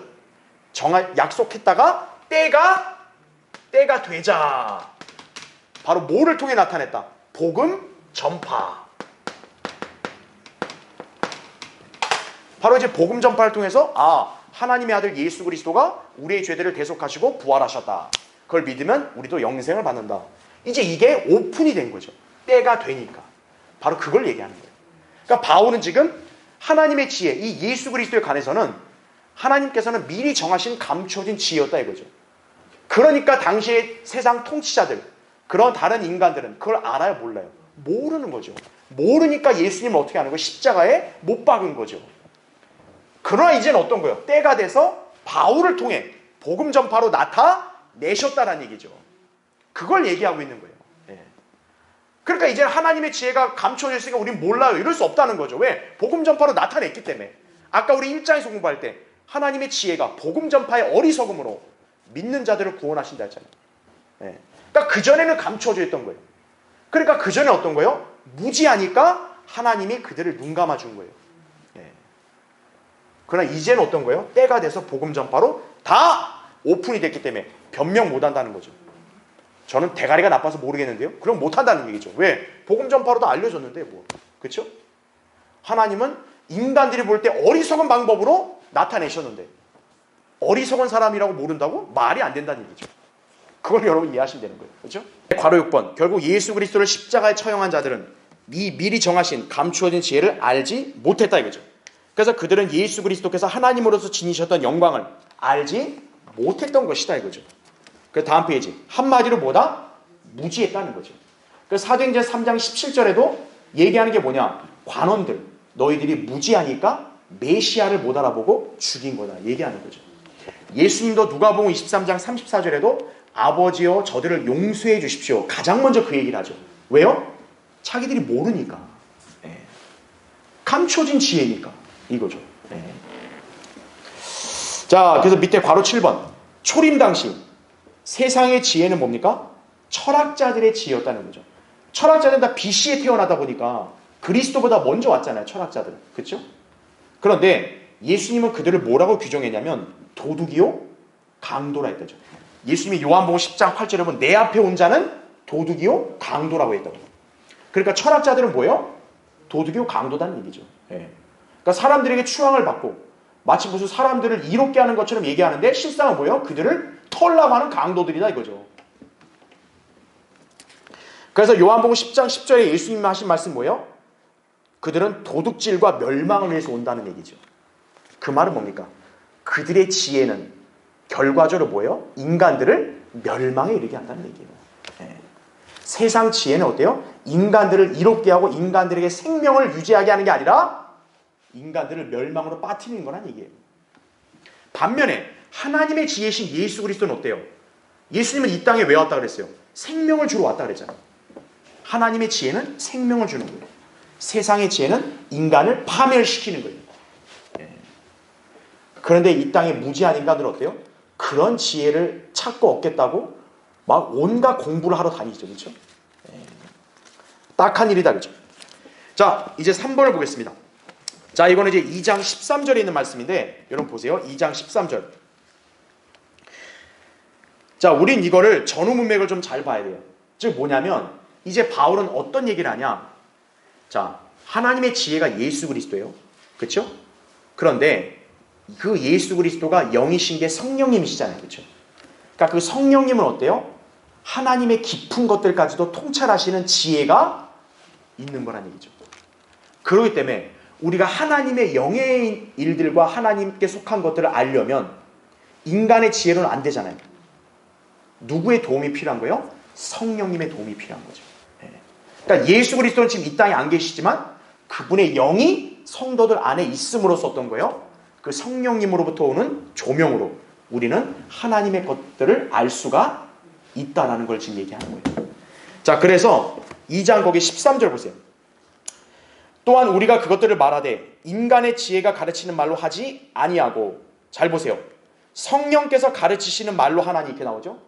약속했다가 때가 되자. 바로 뭐를 통해 나타냈다? 복음 전파. 바로 이제 복음 전파를 통해서 하나님의 아들 예수 그리스도가 우리의 죄들을 대속하시고 부활하셨다. 그걸 믿으면 우리도 영생을 받는다. 이제 이게 오픈이 된 거죠. 때가 되니까. 바로 그걸 얘기하는 거예요. 그러니까 바울은 지금 하나님의 지혜, 이 예수 그리스도에 관해서는 하나님께서는 미리 정하신 감춰진 지혜였다 이거죠. 그러니까 당시의 세상 통치자들, 그런 다른 인간들은 그걸 알아요, 몰라요? 모르는 거죠. 모르니까 예수님을 어떻게 하는 거예요? 십자가에 못 박은 거죠. 그러나 이제는 어떤 거예요? 때가 돼서 바울을 통해 복음 전파로 나타내셨다는 얘기죠. 그걸 얘기하고 있는 거예요. 그러니까 이제 하나님의 지혜가 감춰져 있으니까 우리는 몰라요. 이럴 수 없다는 거죠. 왜? 복음 전파로 나타냈기 때문에. 아까 우리 1장에서 공부할 때 하나님의 지혜가 복음 전파의 어리석음으로 믿는 자들을 구원하신다 했잖아요. 그러니까 그전에는 감춰져 있던 거예요. 그러니까 그전에 어떤 거예요? 무지하니까 하나님이 그들을 눈 감아준 거예요. 그러나 이제는 어떤 거예요? 때가 돼서 복음 전파로 다 오픈이 됐기 때문에 변명 못한다는 거죠. 저는 대가리가 나빠서 모르겠는데요. 그럼 못한다는 얘기죠. 왜? 복음 전파로 다 알려줬는데 뭐. 그렇죠? 하나님은 인간들이 볼 때 어리석은 방법으로 나타내셨는데 어리석은 사람이라고 모른다고? 말이 안 된다는 얘기죠. 그걸 여러분 이해하시면 되는 거예요. 그렇죠? 괄호 6번. 결국 예수 그리스도를 십자가에 처형한 자들은 이 미리 정하신 감추어진 지혜를 알지 못했다 이거죠. 그래서 그들은 예수 그리스도께서 하나님으로서 지니셨던 영광을 알지 못했던 것이다 이거죠. 그 다음 페이지. 한마디로 뭐다? 무지했다는 거죠. 그래서 사도행전 3장 17절에도 얘기하는 게 뭐냐? 관원들, 너희들이 무지하니까 메시아를 못 알아보고 죽인 거다. 얘기하는 거죠. 예수님도 누가복음 23장 34절에도 아버지여 저들을 용서해 주십시오. 가장 먼저 그 얘기를 하죠. 왜요? 자기들이 모르니까. 네. 감춰진 지혜니까. 이거죠. 네. 자, 그래서 밑에 괄호 7번. 초림 당시 세상의 지혜는 뭡니까? 철학자들의 지혜였다는 거죠. 철학자들은 다 BC에 태어나다 보니까 그리스도보다 먼저 왔잖아요. 철학자들은. 그렇죠? 그런데 예수님은 그들을 뭐라고 규정했냐면 도둑이요? 강도라 했다죠. 예수님이 요한복음 10장 8절에 보면 내 앞에 온 자는 도둑이요? 강도라고 했다고. 그러니까 철학자들은 뭐예요? 도둑이요? 강도다는 얘기죠. 예. 그러니까 사람들에게 추앙을 받고 마치 무슨 사람들을 이롭게 하는 것처럼 얘기하는데 실상은 뭐예요? 그들을 털라고 하는 강도들이다 이거죠. 그래서 요한복음 10장 10절에 예수님이 하신 말씀 뭐예요? 그들은 도둑질과 멸망을 위해서 온다는 얘기죠. 그 말은 뭡니까? 그들의 지혜는 결과적으로 뭐예요? 인간들을 멸망에 이르게 한다는 얘기예요. 네. 세상 지혜는 어때요? 인간들을 이롭게 하고 인간들에게 생명을 유지하게 하는 게 아니라 인간들을 멸망으로 빠뜨리는 거란 얘기예요. 반면에 하나님의 지혜신 예수 그리스도는 어때요? 예수님은 이 땅에 왜 왔다 그랬어요? 생명을 주러 왔다 그랬잖아요. 하나님의 지혜는 생명을 주는 거예요. 세상의 지혜는 인간을 파멸시키는 거예요. 그런데 이 땅에 무지한 인간들은 어때요? 그런 지혜를 찾고 얻겠다고 막 온갖 공부를 하러 다니죠. 그렇죠? 딱한 일이다. 그렇죠? 자, 이제 3번을 보겠습니다. 자, 이거는 이제 2장 13절에 있는 말씀인데 여러분 보세요. 2장 13절. 자, 우린 이거를 전후 문맥을 좀 잘 봐야 돼요. 즉 뭐냐면 이제 바울은 어떤 얘기를 하냐? 자, 하나님의 지혜가 예수 그리스도예요. 그렇죠? 그런데 그 예수 그리스도가 영이신 게 성령님이시잖아요. 그렇죠? 그러니까 그 성령님은 어때요? 하나님의 깊은 것들까지도 통찰하시는 지혜가 있는 거란 얘기죠. 그렇기 때문에 우리가 하나님의 영의 일들과 하나님께 속한 것들을 알려면 인간의 지혜로는 안 되잖아요. 누구의 도움이 필요한 거예요? 성령님의 도움이 필요한 거죠. 그러니까 예수 그리스도는 지금 이 땅에 안 계시지만 그분의 영이 성도들 안에 있음으로써 어떤 거예요? 그 성령님으로부터 오는 조명으로 우리는 하나님의 것들을 알 수가 있다라는 걸 지금 얘기하는 거예요. 자, 그래서 2장 거기 13절 보세요. 또한 우리가 그것들을 말하되 인간의 지혜가 가르치는 말로 하지 아니하고, 잘 보세요. 성령께서 가르치시는 말로 하나니 이렇게 나오죠.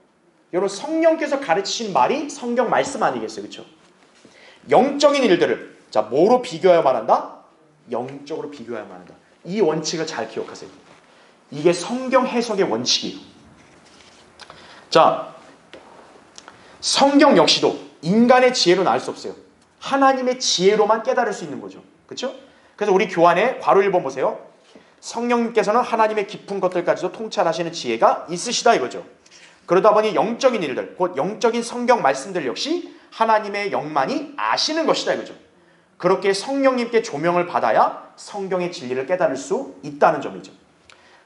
여러분, 성령께서 가르치신 말이 성경 말씀 아니겠어요? 그렇죠? 영적인 일들을 자 뭐로 비교하여 말한다? 영적으로 비교하여 말한다. 이 원칙을 잘 기억하세요. 이게 성경 해석의 원칙이에요. 자, 성경 역시도 인간의 지혜로는 알 수 없어요. 하나님의 지혜로만 깨달을 수 있는 거죠. 그렇죠? 그래서 우리 교환에 괄호 1번 보세요. 성령님께서는 하나님의 깊은 것들까지도 통찰하시는 지혜가 있으시다 이거죠. 그러다 보니 영적인 일들, 곧 영적인 성경 말씀들 역시 하나님의 영만이 아시는 것이다 이거죠. 그렇게 성령님께 조명을 받아야 성경의 진리를 깨달을 수 있다는 점이죠.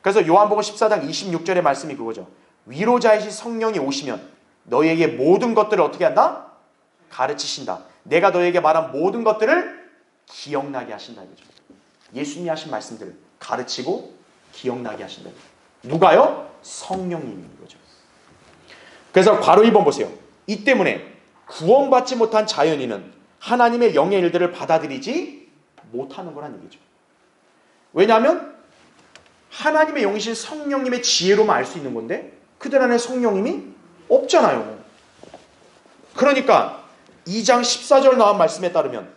그래서 요한복음 14장 26절의 말씀이 그거죠. 위로자이신 성령이 오시면 너희에게 모든 것들을 어떻게 한다? 가르치신다. 내가 너희에게 말한 모든 것들을 기억나게 하신다 이거죠. 예수님이 하신 말씀들을 가르치고 기억나게 하신다. 누가요? 성령님인 거죠. 그래서 괄호 1번 보세요. 이 때문에 구원받지 못한 자연인은 하나님의 영의 일들을 받아들이지 못하는 거란 얘기죠. 왜냐하면 하나님의 영이신 성령님의 지혜로만 알 수 있는 건데 그들 안에 성령님이 없잖아요. 그러니까 2장 14절 나온 말씀에 따르면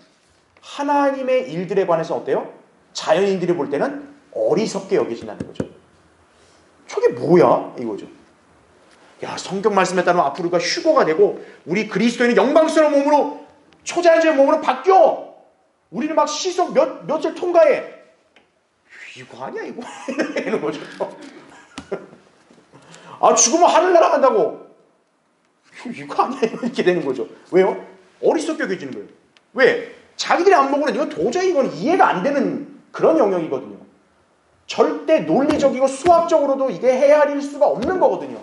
하나님의 일들에 관해서 어때요? 자연인들이 볼 때는 어리석게 여기진다는 거죠. 저게 뭐야? 이거죠. 야, 성경 말씀에 따르면 앞으로 우리가 휴거가 되고 우리 그리스도인은 영광스러운 몸으로 초자연적인 몸으로 바뀌어. 우리는 막 시속 몇을 통과해. 이거 아니야 이거. 이런 거죠. 아, 죽으면 하늘 날아간다고. 이거 아니야 이렇게 되는 거죠. 왜요? 어리석게 여겨지는 거예요. 왜? 자기들이 안 먹으면 이건 도저히 이건 이해가 안 되는 그런 영역이거든요. 절대 논리적이고 수학적으로도 이게 헤아릴 수가 없는 거거든요.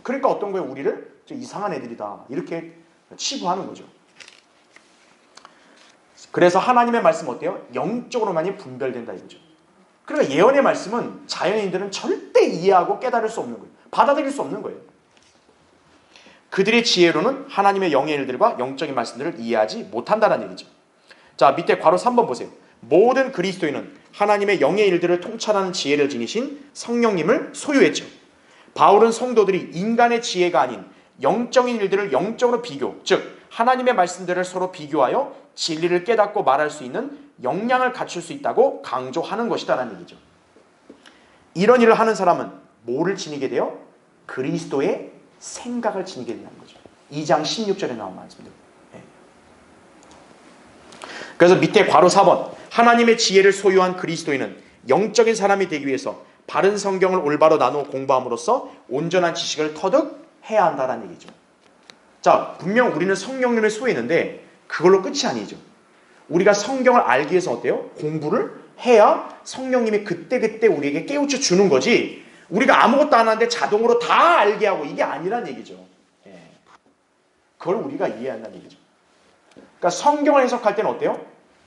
그러니까 어떤 거예요? 우리를 저 이상한 애들이다 이렇게 치부하는 거죠. 그래서 하나님의 말씀은 어때요? 영적으로만이 분별된다 이거죠. 그러니까 예언의 말씀은 자연인들은 절대 이해하고 깨달을 수 없는 거예요. 받아들일 수 없는 거예요. 그들의 지혜로는 하나님의 영의 일들과 영적인 말씀들을 이해하지 못한다는 얘기죠. 자, 밑에 괄호 3번 보세요. 모든 그리스도인은 하나님의 영의 일들을 통찰하는 지혜를 지니신 성령님을 소유했죠. 바울은 성도들이 인간의 지혜가 아닌 영적인 일들을 영적으로 비교, 즉 하나님의 말씀들을 서로 비교하여 진리를 깨닫고 말할 수 있는 역량을 갖출 수 있다고 강조하는 것이다라는 얘기죠. 이런 일을 하는 사람은 뭐를 지니게 돼요? 그리스도의 생각을 지니게 된다는 거죠. 2장 16절에 나온 말씀입니다. 그래서 밑에 괄호 4번 하나님의 지혜를 소유한 그리스도인은 영적인 사람이 되기 위해서 바른 성경을 올바로 나누어 공부함으로써 온전한 지식을 터득해야 한다는 얘기죠. 자, 분명 우리는 성령님을 소유했는데 그걸로 끝이 아니죠. 우리가 성경을 알기 위해서 어때요? 공부를 해야 성령님이 그때그때 우리에게 깨우쳐 주는 거지, 우리가 아무것도 안 하는데 자동으로 다 알게 하고 이게 아니란 얘기죠. 그걸 우리가 이해해야 한다는 얘기죠. 그러니까 성경을 해석할 때는 어때요?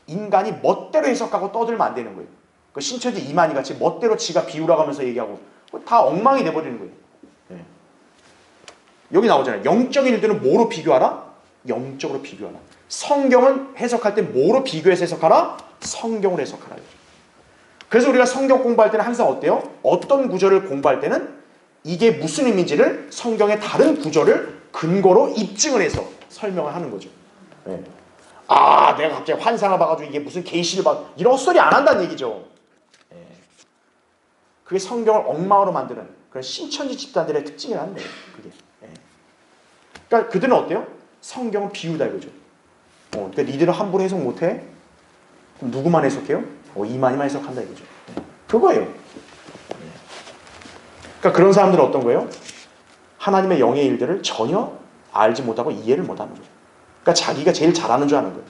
인간이 멋대로 해석하고 떠들면 안 되는 거예요. 그 신천지 이만희 같이 멋대로 지가 비우라고 하면서 얘기하고 다 엉망이 돼버리는 거예요. 여기 나오잖아요. 영적인 일들은 뭐로 비교하라? 영적으로 비교하라. 성경은 해석할 때 뭐로 비교해서 해석하라? 성경으로 해석하라. 그래서 우리가 성경 공부할 때는 항상 어때요? 어떤 구절을 공부할 때는 이게 무슨 의미인지를 성경의 다른 구절을 근거로 입증을 해서 설명을 하는 거죠. 아, 내가 갑자기 환상을 봐가지고 이게 무슨 계시를 봐, 이런 헛소리 안 한다는 얘기죠. 그게 성경을 엉망으로 만드는 그런 신천지 집단들의 특징이라는 거예요. 그게. 그러니까 그들은 어때요? 성경은 비유다 이거죠. 그러니까 니들은 함부로 해석 못해? 그럼 누구만 해석해요? 이만희만 해석한다 이거죠. 그거예요. 그러니까 그런 사람들은 어떤 거예요? 하나님의 영의 일들을 전혀 알지 못하고 이해를 못하는 거예요. 그러니까 자기가 제일 잘하는 줄 아는 거예요.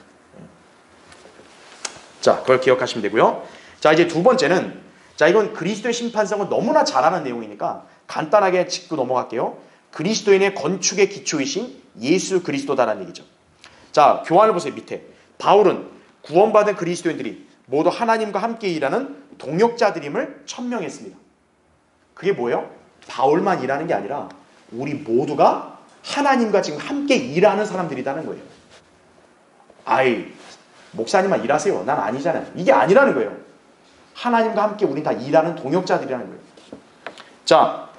자, 그걸 기억하시면 되고요. 자, 이제 두 번째는, 자, 이건 그리스도의 심판성을 너무나 잘 아는 내용이니까 간단하게 짚고 넘어갈게요. 그리스도인의 건축의 기초이신 예수 그리스도다라는 얘기죠. 자, 교환을 보세요. 밑에 바울은 구원받은 그리스도인들이 모두 하나님과 함께 일하는 동역자들임을 천명했습니다. 그게 뭐예요? 바울만 일하는 게 아니라 우리 모두가 하나님과 지금 함께 일하는 사람들이라는 거예요. 아이, 목사님만 일하세요. 난 아니잖아요. 이게 아니라는 거예요. 하나님과 함께 우린 다 일하는 동역자들이라는 거예요. 자,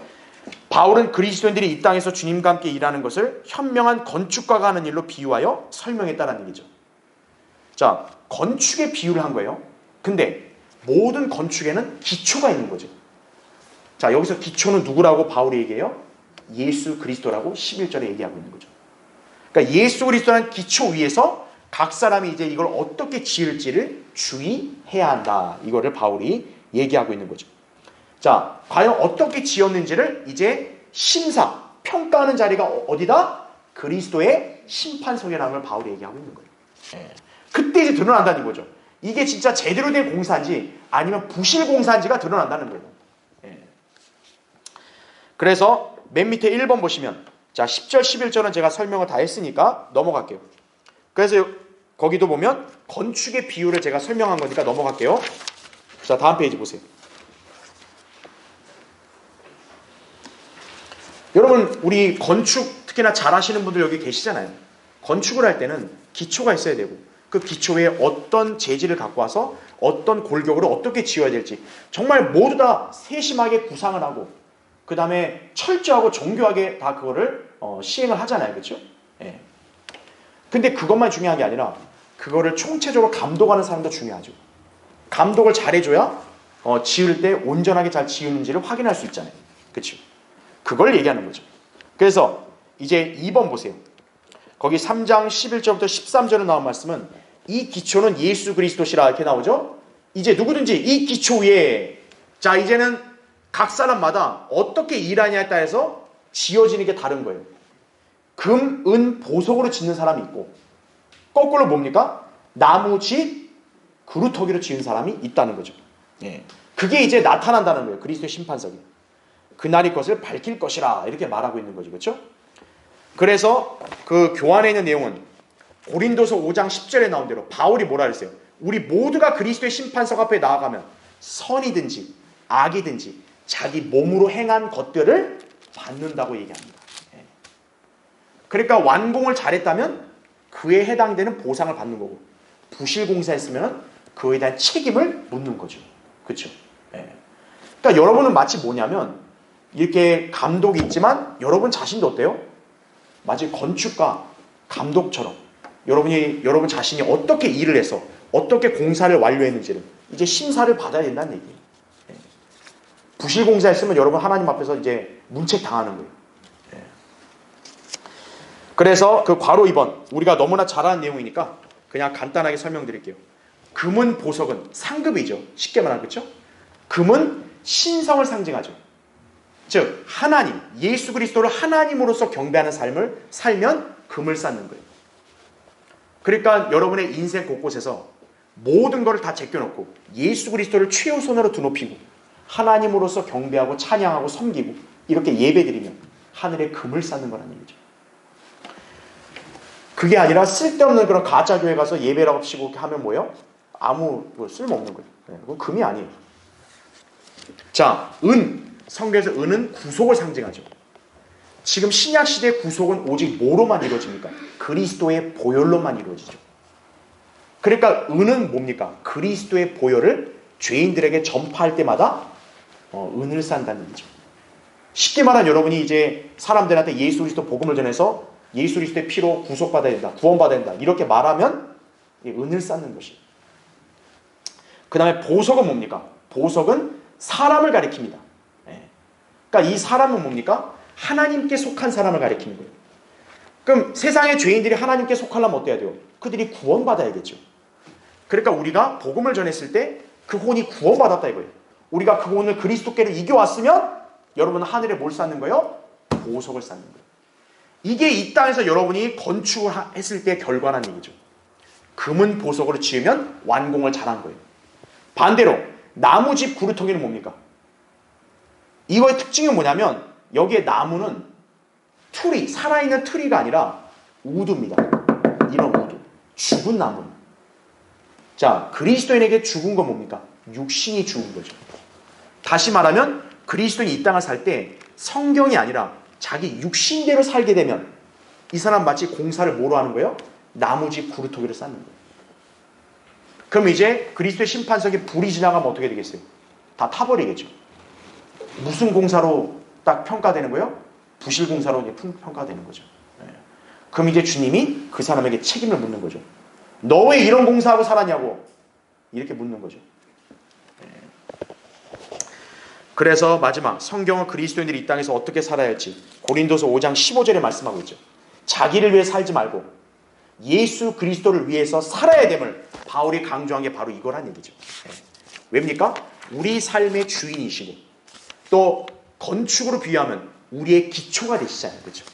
바울은 그리스도인들이 이 땅에서 주님과 함께 일하는 것을 현명한 건축가가 하는 일로 비유하여 설명했다는 얘기죠. 자, 건축의 비유를 한 거예요. 근데 모든 건축에는 기초가 있는 거죠. 자, 여기서 기초는 누구라고 바울이 얘기해요? 예수 그리스도라고 11절에 얘기하고 있는 거죠. 그러니까 예수 그리스도라는 기초 위에서 각 사람이 이제 이걸 어떻게 지을지를 주의해야 한다. 이거를 바울이 얘기하고 있는 거죠. 자, 과연 어떻게 지었는지를 이제 심사, 평가하는 자리가 어디다? 그리스도의 심판석이라는 걸 바울이 얘기하고 있는 거예요. 그때 이제 드러난다는 거죠. 이게 진짜 제대로 된 공사인지 아니면 부실 공사인지가 드러난다는 거예요. 그래서 맨 밑에 1번 보시면, 자, 10절, 11절은 제가 설명을 다 했으니까 넘어갈게요. 그래서 거기도 보면 건축의 비유를 제가 설명한 거니까 넘어갈게요. 자, 다음 페이지 보세요. 여러분, 우리 건축 특히나 잘하시는 분들 여기 계시잖아요. 건축을 할 때는 기초가 있어야 되고 그 기초에 어떤 재질을 갖고 와서 어떤 골격으로 어떻게 지어야 될지 정말 모두 다 세심하게 구상을 하고 그 다음에 철저하고 정교하게 다 그거를 시행을 하잖아요. 그렇죠? 예. 근데 그것만 중요한 게 아니라 그거를 총체적으로 감독하는 사람도 중요하죠. 감독을 잘해줘야 지을 때 온전하게 잘 지었는지를 확인할 수 있잖아요. 그렇죠? 그걸 얘기하는 거죠. 그래서 이제 2번 보세요. 거기 3장 11절부터 13절에 나온 말씀은 이 기초는 예수 그리스도시라 이렇게 나오죠. 이제 누구든지 이 기초 위에, 자, 이제는 각 사람마다 어떻게 일하냐에 따라서 지어지는 게 다른 거예요. 금, 은, 보석으로 짓는 사람이 있고 거꾸로 뭡니까? 나무, 집, 그루터기로 지은 사람이 있다는 거죠. 그게 이제 나타난다는 거예요. 그리스도의 심판석이. 그날이 것을 밝힐 것이라 이렇게 말하고 있는 거죠. 그렇죠? 그래서 그 교환에 있는 내용은 고린도서 5장 10절에 나온 대로 바울이 뭐라 그랬어요? 우리 모두가 그리스도의 심판석 앞에 나아가면 선이든지 악이든지 자기 몸으로 행한 것들을 받는다고 얘기합니다. 그러니까 완공을 잘했다면 그에 해당되는 보상을 받는 거고, 부실공사했으면 그에 대한 책임을 묻는 거죠. 그렇죠? 그러니까 여러분은 마치 뭐냐면 이렇게 감독이 있지만 여러분 자신도 어때요? 마치 건축가, 감독처럼 여러분 자신이 어떻게 일을 해서 어떻게 공사를 완료했는지를 이제 심사를 받아야 된다는 얘기예요. 부실공사했으면 여러분 하나님 앞에서 이제 문책 당하는 거예요. 그래서 그 괄호 2번, 우리가 너무나 잘 아는 내용이니까 그냥 간단하게 설명드릴게요. 금은 보석은 상급이죠. 쉽게 말하면, 그렇죠? 금은 신성을 상징하죠. 즉 하나님, 예수 그리스도를 하나님으로서 경배하는 삶을 살면 금을 쌓는 거예요. 그러니까 여러분의 인생 곳곳에서 모든 것을 다 제껴놓고 예수 그리스도를 최우선으로 두높이고 하나님으로서 경배하고 찬양하고 섬기고 이렇게 예배드리면 하늘에 금을 쌓는 거라는 얘기죠. 그게 아니라 쓸데없는 그런 가짜 교회 가서 예배라고 치고 하면 뭐예요? 아무 쓸모없는 거예요. 그건 금이 아니에요. 자, 성경에서 은은 구속을 상징하죠. 지금 신약 시대의 구속은 오직 뭐로만 이루어집니까? 그리스도의 보혈로만 이루어지죠. 그러니까 은은 뭡니까? 그리스도의 보혈을 죄인들에게 전파할 때마다 은을 쌓는다는 얘기죠. 쉽게 말하면 여러분이 이제 사람들한테 예수 그리스도 복음을 전해서 예수 그리스도의 피로 구속받아야 된다, 구원받아야 된다 이렇게 말하면 은을 쌓는 것이에요. 그 다음에 보석은 뭡니까? 보석은 사람을 가리킵니다. 그러니까 이 사람은 뭡니까? 하나님께 속한 사람을 가리키는 거예요. 그럼 세상의 죄인들이 하나님께 속하려면 어때야 돼요? 그들이 구원받아야겠죠. 그러니까 우리가 복음을 전했을 때 그 혼이 구원받았다 이거예요. 우리가 그 혼을 그리스도께로 이겨왔으면 여러분은 하늘에 뭘 쌓는 거예요? 보석을 쌓는 거예요. 이게 이 땅에서 여러분이 건축을 했을 때 결과라는 얘기죠. 금은 보석으로 지으면 완공을 잘한 거예요. 반대로 나무집 구루터기는 뭡니까? 이거의 특징은 뭐냐면 여기에 나무는 트리, 살아있는 트리가 아니라 우드입니다. 이런 우드. 죽은 나무. 자, 그리스도인에게 죽은 건 뭡니까? 육신이 죽은 거죠. 다시 말하면 그리스도인이 이 땅을 살 때 성경이 아니라 자기 육신대로 살게 되면 이 사람 마치 공사를 뭐로 하는 거예요? 나무집 구루터기를 쌓는 거예요. 그럼 이제 그리스도의 심판석에 불이 지나가면 어떻게 되겠어요? 다 타버리겠죠. 무슨 공사로 딱 평가되는 거예요? 부실공사로 평가되는 거죠. 그럼 이제 주님이 그 사람에게 책임을 묻는 거죠. 너 왜 이런 공사하고 살았냐고 이렇게 묻는 거죠. 그래서 마지막 성경은 그리스도인들이 이 땅에서 어떻게 살아야 할지 고린도서 5장 15절에 말씀하고 있죠. 자기를 위해 살지 말고 예수 그리스도를 위해서 살아야 됨을 바울이 강조한 게 바로 이거란 얘기죠. 왜입니까? 우리 삶의 주인이시고 또 건축으로 비유하면 우리의 기초가 되시잖아요. 그렇죠?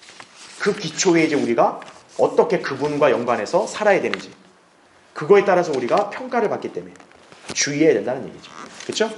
그 기초에 이제 우리가 어떻게 그분과 연관해서 살아야 되는지 그거에 따라서 우리가 평가를 받기 때문에 주의해야 된다는 얘기죠. 그렇죠?